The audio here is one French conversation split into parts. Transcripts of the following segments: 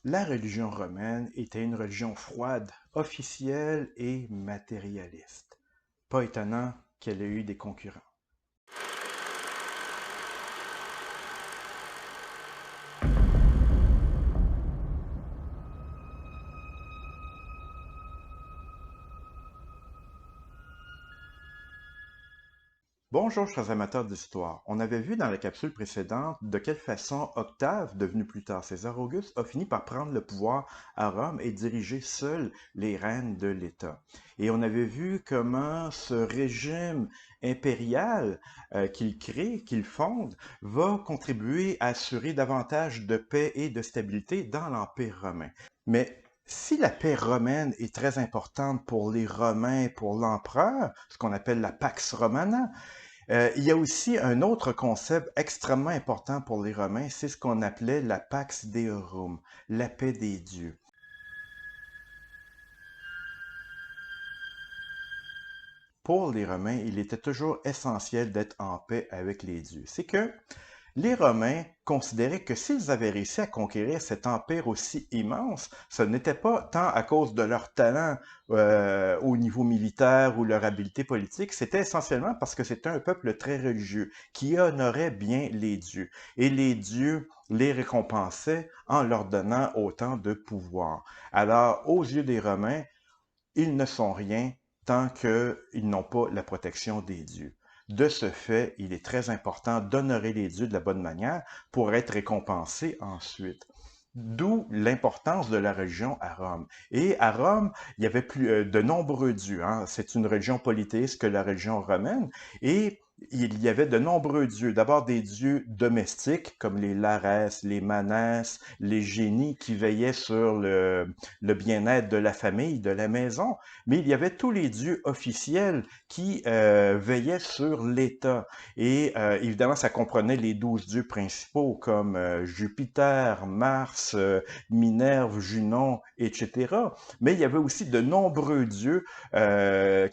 La religion romaine était une religion froide, officielle et matérialiste. Pas étonnant qu'elle ait eu des concurrents. Bonjour chers amateurs d'histoire. On avait vu dans la capsule précédente de quelle façon Octave, devenu plus tard César Auguste, a fini par prendre le pouvoir à Rome et diriger seul les rênes de l'État. Et on avait vu comment ce régime impérial qu'il crée, qu'il fonde, va contribuer à assurer davantage de paix et de stabilité dans l'Empire romain. Mais si la paix romaine est très importante pour les Romains, pour l'empereur, ce qu'on appelle la Pax Romana, il y a aussi un autre concept extrêmement important pour les Romains, c'est ce qu'on appelait la Pax Deorum, la paix des dieux. Pour les Romains, il était toujours essentiel d'être en paix avec les dieux. C'est que les Romains considéraient que s'ils avaient réussi à conquérir cet empire aussi immense, ce n'était pas tant à cause de leur talent au niveau militaire ou leur habileté politique, c'était essentiellement parce que c'était un peuple très religieux qui honorait bien les dieux. Et les dieux les récompensaient en leur donnant autant de pouvoir. Alors, aux yeux des Romains, ils ne sont rien tant qu'ils n'ont pas la protection des dieux. De ce fait, il est très important d'honorer les dieux de la bonne manière pour être récompensé ensuite. D'où l'importance de la religion à Rome. Et à Rome, il y avait de nombreux dieux. Hein. C'est une religion polythéiste que la religion romaine. Et il y avait de nombreux dieux. D'abord des dieux domestiques comme les Lares, les Manas, les génies qui veillaient sur le bien-être de la famille, de la maison. Mais il y avait tous les dieux officiels qui veillaient sur l'État. Et évidemment, ça comprenait les 12 dieux principaux comme Jupiter, Mars, Minerve, Junon, etc. Mais il y avait aussi de nombreux dieux qui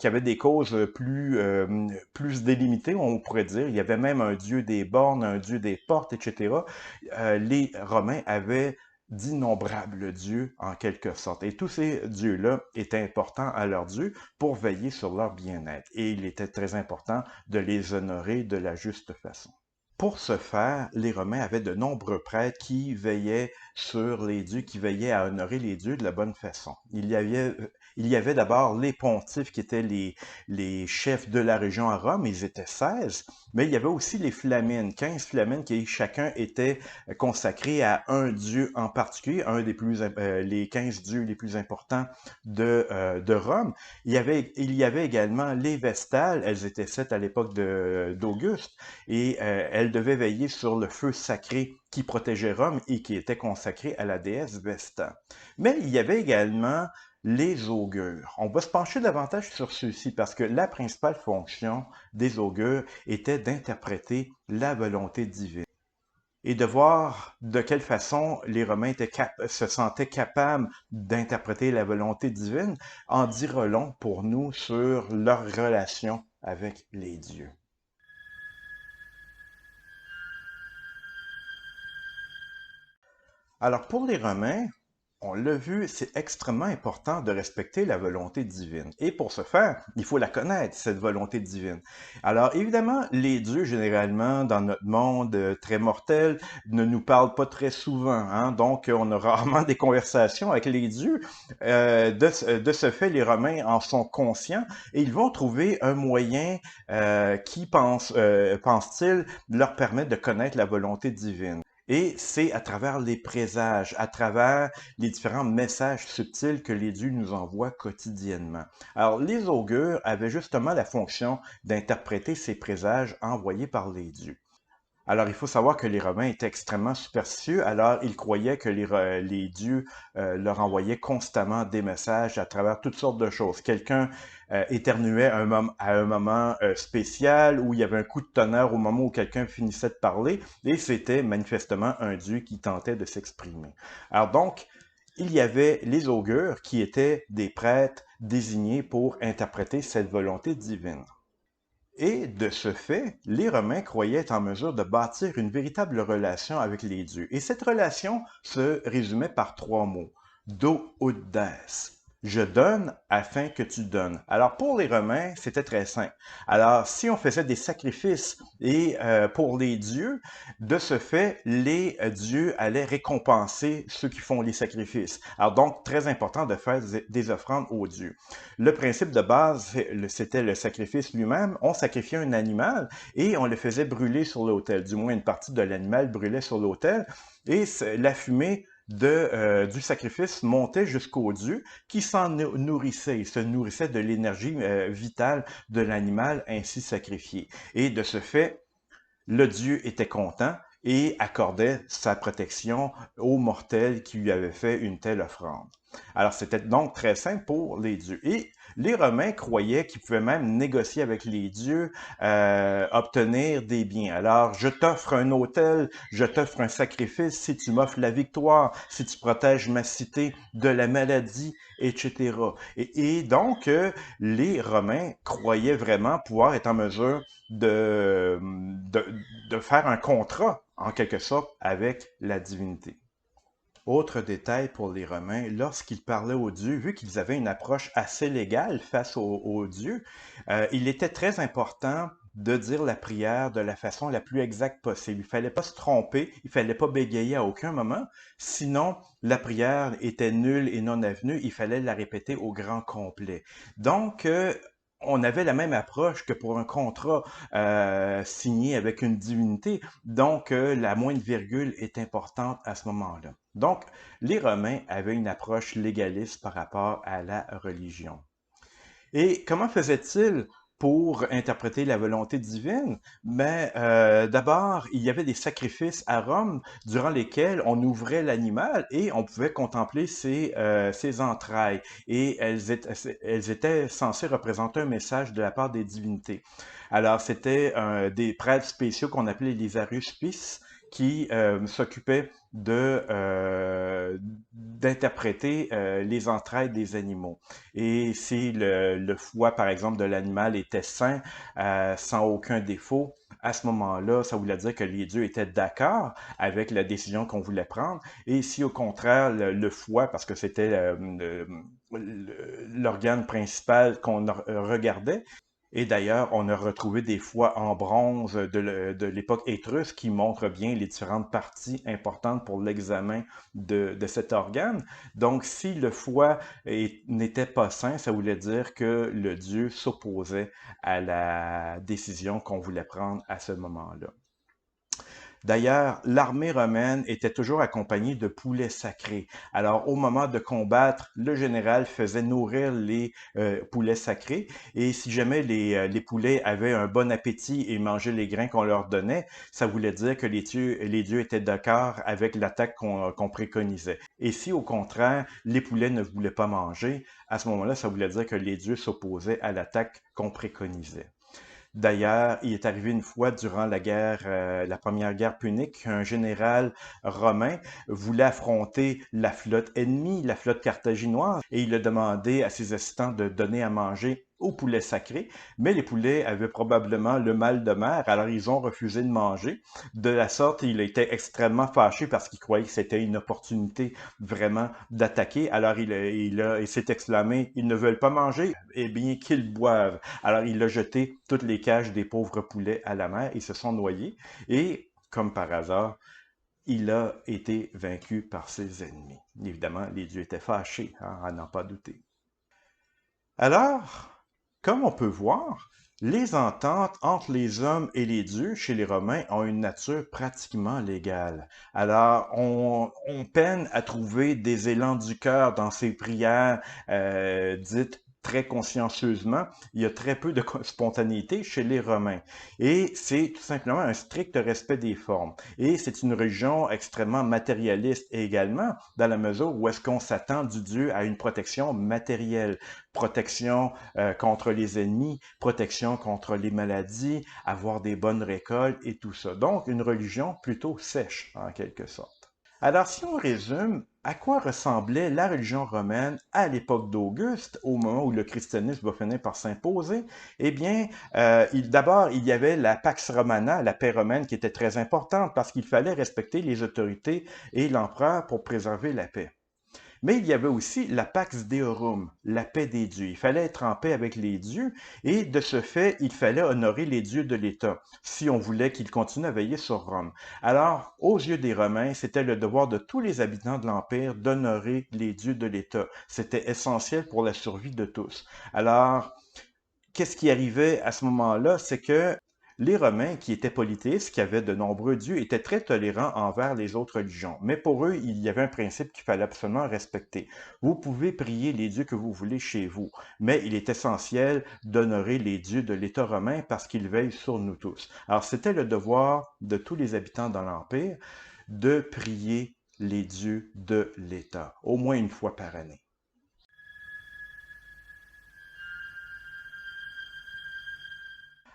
avaient des causes plus délimitées, on pourrait dire. Il y avait même un dieu des bornes, un dieu des portes, etc. Les Romains avaient d'innombrables dieux en quelque sorte. Et tous ces dieux-là étaient importants à leurs dieux pour veiller sur leur bien-être. Et il était très important de les honorer de la juste façon. Pour ce faire, les Romains avaient de nombreux prêtres qui veillaient sur les dieux, qui veillaient à honorer les dieux de la bonne façon. Il y avait d'abord les pontifes qui étaient les chefs de la région à Rome, ils étaient 16, mais il y avait aussi les flamines, 15 flamines qui chacun était consacré à un dieu en particulier, les 15 dieux les plus importants de Rome. Il y avait également les vestales, elles étaient 7 à l'époque d'Auguste, et elle devait veiller sur le feu sacré qui protégeait Rome et qui était consacré à la déesse Vesta. Mais il y avait également les augures. On va se pencher davantage sur ceux-ci parce que la principale fonction des augures était d'interpréter la volonté divine et de voir de quelle façon les Romains se sentaient capables d'interpréter la volonté divine en dira long pour nous sur leur relation avec les dieux. Alors pour les Romains, on l'a vu, c'est extrêmement important de respecter la volonté divine. Et pour ce faire, il faut la connaître, cette volonté divine. Alors évidemment, les dieux, généralement, dans notre monde très mortel, ne nous parlent pas très souvent. Hein? Donc, on a rarement des conversations avec les dieux. De ce fait, les Romains en sont conscients et ils vont trouver un moyen qui, pense-t-il, leur permettre de connaître la volonté divine. Et c'est à travers les présages, à travers les différents messages subtils que les dieux nous envoient quotidiennement. Alors, les augures avaient justement la fonction d'interpréter ces présages envoyés par les dieux. Alors, il faut savoir que les Romains étaient extrêmement superstitieux, alors ils croyaient que les dieux leur envoyaient constamment des messages à travers toutes sortes de choses. Quelqu'un éternuait à un moment spécial, où il y avait un coup de tonnerre au moment où quelqu'un finissait de parler, et c'était manifestement un dieu qui tentait de s'exprimer. Alors donc, il y avait les augures qui étaient des prêtres désignés pour interpréter cette volonté divine. Et de ce fait, les Romains croyaient être en mesure de bâtir une véritable relation avec les dieux. Et cette relation se résumait par trois mots. Do ut des. Je donne afin que tu donnes. Alors pour les Romains, c'était très simple. Alors si on faisait des sacrifices et pour les dieux, de ce fait, les dieux allaient récompenser ceux qui font les sacrifices. Alors donc très important de faire des offrandes aux dieux. Le principe de base, c'était le sacrifice lui-même. On sacrifiait un animal et on le faisait brûler sur l'autel. Du moins, une partie de l'animal brûlait sur l'autel et la fumée du sacrifice montait jusqu'au dieu qui s'en nourrissait. Il se nourrissait de l'énergie vitale de l'animal ainsi sacrifié. Et de ce fait, le dieu était content et accordait sa protection aux mortels qui lui avaient fait une telle offrande. Alors, c'était donc très simple pour les dieux. Et les Romains croyaient qu'ils pouvaient même négocier avec les dieux, obtenir des biens. Alors, je t'offre un autel, je t'offre un sacrifice si tu m'offres la victoire, si tu protèges ma cité de la maladie, etc. Et donc, les Romains croyaient vraiment pouvoir être en mesure de faire un contrat, en quelque sorte, avec la divinité. Autre détail pour les Romains, lorsqu'ils parlaient aux dieux, vu qu'ils avaient une approche assez légale face aux dieux, il était très important de dire la prière de la façon la plus exacte possible. Il fallait pas se tromper, il fallait pas bégayer à aucun moment, sinon la prière était nulle et non avenue, il fallait la répéter au grand complet. Donc, on avait la même approche que pour un contrat signé avec une divinité, donc la moindre virgule est importante à ce moment-là. Donc, les Romains avaient une approche légaliste par rapport à la religion. Et comment faisait-il pour interpréter la volonté divine? D'abord, il y avait des sacrifices à Rome durant lesquels on ouvrait l'animal et on pouvait contempler ses entrailles. Et elles étaient censées représenter un message de la part des divinités. Alors, c'était des prêtres spéciaux qu'on appelait les aruspices qui s'occupaient d'interpréter les entrailles des animaux. Et si le foie, par exemple, de l'animal était sain, sans aucun défaut, à ce moment-là, ça voulait dire que les dieux étaient d'accord avec la décision qu'on voulait prendre. Et si au contraire, le foie, parce que c'était l'organe principal qu'on regardait, et d'ailleurs, on a retrouvé des foies en bronze de l'époque étrusque qui montrent bien les différentes parties importantes pour l'examen de cet organe. Donc, si le foie n'était pas sain, ça voulait dire que le dieu s'opposait à la décision qu'on voulait prendre à ce moment-là. D'ailleurs, l'armée romaine était toujours accompagnée de poulets sacrés. Alors, au moment de combattre, le général faisait nourrir les poulets sacrés et si jamais les poulets avaient un bon appétit et mangeaient les grains qu'on leur donnait, ça voulait dire que les dieux étaient d'accord avec l'attaque qu'on préconisait. Et si au contraire, les poulets ne voulaient pas manger, à ce moment-là, ça voulait dire que les dieux s'opposaient à l'attaque qu'on préconisait. D'ailleurs, il est arrivé une fois durant la première guerre punique, qu'un général romain voulait affronter la flotte ennemie, la flotte carthaginoise, et il a demandé à ses assistants de donner à manger aux poulets sacrés, mais les poulets avaient probablement le mal de mer, alors ils ont refusé de manger. De la sorte, il était extrêmement fâché parce qu'il croyait que c'était une opportunité vraiment d'attaquer. Alors il s'est exclamé, ils ne veulent pas manger, eh bien qu'ils boivent. Alors il a jeté toutes les cages des pauvres poulets à la mer, ils se sont noyés et, comme par hasard, il a été vaincu par ses ennemis. Évidemment, les dieux étaient fâchés, hein, à n'en pas douter. Alors, comme on peut voir, les ententes entre les hommes et les dieux chez les Romains ont une nature pratiquement légale. Alors, on peine à trouver des élans du cœur dans ces prières dites très consciencieusement. Il y a très peu de spontanéité chez les Romains. Et c'est tout simplement un strict respect des formes. Et c'est une religion extrêmement matérialiste également, dans la mesure où est-ce qu'on s'attend du Dieu à une protection matérielle, protection contre les ennemis, protection contre les maladies, avoir des bonnes récoltes et tout ça. Donc, une religion plutôt sèche, en quelque sorte. Alors, si on résume, à quoi ressemblait la religion romaine à l'époque d'Auguste, au moment où le christianisme va finir par s'imposer? Eh bien, d'abord, il y avait la Pax Romana, la paix romaine, qui était très importante parce qu'il fallait respecter les autorités et l'empereur pour préserver la paix. Mais il y avait aussi la Pax Deorum, la paix des dieux. Il fallait être en paix avec les dieux et de ce fait, il fallait honorer les dieux de l'État si on voulait qu'ils continuent à veiller sur Rome. Alors, aux yeux des Romains, c'était le devoir de tous les habitants de l'Empire d'honorer les dieux de l'État. C'était essentiel pour la survie de tous. Alors, qu'est-ce qui arrivait à ce moment-là? C'est que les Romains, qui étaient polythéistes, qui avaient de nombreux dieux, étaient très tolérants envers les autres religions. Mais pour eux, il y avait un principe qu'il fallait absolument respecter. Vous pouvez prier les dieux que vous voulez chez vous, mais il est essentiel d'honorer les dieux de l'État romain parce qu'ils veillent sur nous tous. Alors, c'était le devoir de tous les habitants dans l'Empire de prier les dieux de l'État, au moins une fois par année.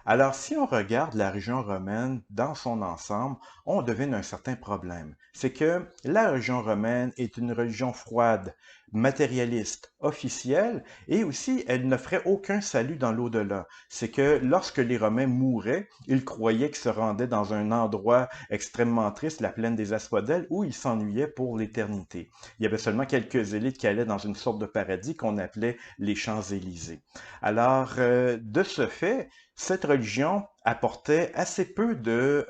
Alors, si on regarde la région romaine dans son ensemble, on devine un certain problème. C'est que la région romaine est une religion froide, matérialiste, officielle, et aussi elle n'offrait aucun salut dans l'au-delà. C'est que lorsque les Romains mouraient, ils croyaient qu'ils se rendaient dans un endroit extrêmement triste, la plaine des Asphodèles, où ils s'ennuyaient pour l'éternité. Il y avait seulement quelques élites qui allaient dans une sorte de paradis qu'on appelait les Champs-Élysées. Alors, de ce fait, cette religion apportait assez peu de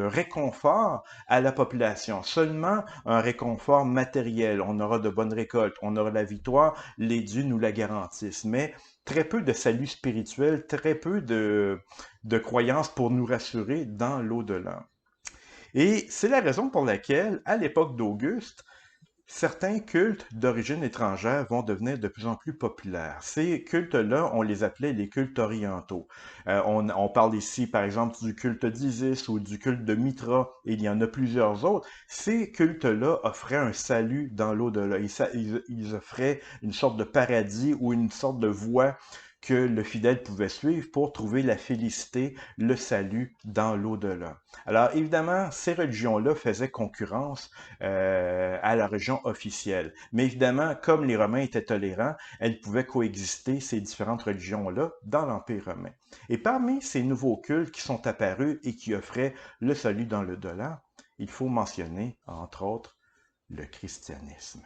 réconfort à la population, seulement un réconfort matériel. On aura de bonnes récoltes, on aura la victoire, les dieux nous la garantissent, mais très peu de salut spirituel, très peu de croyances pour nous rassurer dans l'au-delà. Et c'est la raison pour laquelle, à l'époque d'Auguste, certains cultes d'origine étrangère vont devenir de plus en plus populaires. Ces cultes-là, on les appelait les cultes orientaux. On parle ici, par exemple, du culte d'Isis ou du culte de Mitra, et il y en a plusieurs autres. Ces cultes-là offraient un salut dans l'au-delà. Ils offraient une sorte de paradis ou une sorte de voie que le fidèle pouvait suivre pour trouver la félicité, le salut dans l'au-delà. Alors évidemment, ces religions-là faisaient concurrence à la religion officielle. Mais évidemment, comme les Romains étaient tolérants, elles pouvaient coexister, ces différentes religions-là, dans l'Empire romain. Et parmi ces nouveaux cultes qui sont apparus et qui offraient le salut dans le dollar, il faut mentionner, entre autres, le christianisme.